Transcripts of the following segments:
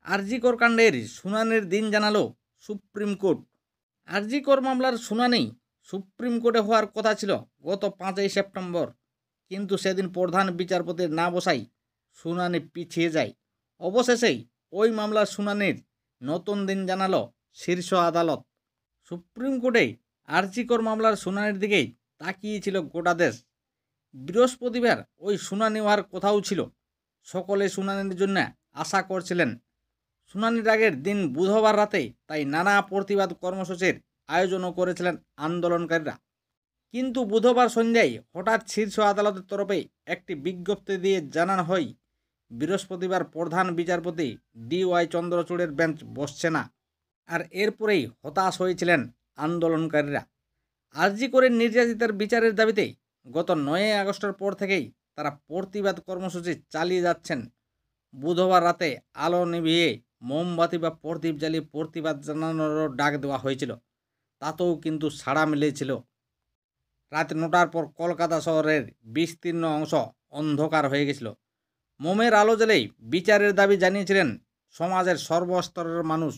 আরজিকর কাণ্ডের শুনানির দিন জানালো সুপ্রিম কোর্ট। আরজিকর মামলার শুনানি সুপ্রিম কোর্টে হওয়ার কথা ছিল গত 5ই সেপ্টেম্বর, কিন্তু সেদিন প্রধান বিচারপতির না বসাই শুনানি পিছিয়ে যায়। অবশেষেই ওই মামলার শুনানির নতুন দিন জানালো শীর্ষ আদালত। সুপ্রিম কোর্টে আরজিকর মামলার শুনানির দিকেই তাকিয়েছিল গোটা দেশ। বৃহস্পতিবার ওই শুনানি হওয়ার কথাও ছিল। সকলে শুনানির জন্য আশা করছিলেন। শুনানির আগের দিন বুধবার রাতে তাই নানা প্রতিবাদ কর্মসূচির আয়োজনও করেছিলেন আন্দোলনকারীরা। কিন্তু বুধবার সন্ধ্যায় হঠাৎ শীর্ষ আদালতের তরফে একটি বিজ্ঞপ্তি দিয়ে জানানো হয় বৃহস্পতিবার প্রধান বিচারপতি DY চন্দ্রচূড়ের বেঞ্চ বসছে না। আর এরপরেই হতাশ হয়েছিলেন আন্দোলনকারীরা। আরজি করে নির্যাতিতার বিচারের দাবিতে গত 9 আগস্টের পর থেকেই তারা প্রতিবাদ কর্মসূচি চালিয়ে যাচ্ছেন। বুধবার রাতে আলো নিভিয়ে মোমবাতি বা প্রদীপ জ্বালিয়ে প্রতিবাদ জানানোরও ডাক দেওয়া হয়েছিল, তাতেও কিন্তু সাড়া মিলেছিল। রাত 9টার পর কলকাতা শহরের বিস্তীর্ণ অংশ অন্ধকার হয়ে গেছিল। মোমের আলো জ্বেলেই বিচারের দাবি জানিয়েছিলেন সমাজের সর্বস্তরের মানুষ।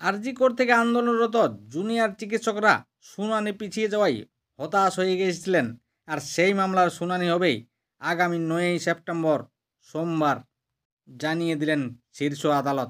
আরজি কোর্ট থেকে আন্দোলনরত জুনিয়র চিকিৎসকরা শুনানি পিছিয়ে যাওয়ায় হতাশ হয়ে গিয়েছিলেন। আর সেই মামলার শুনানি হবে আগামী 9ই সেপ্টেম্বর সোমবার, জানিয়ে দিলেন শীর্ষ আদালত।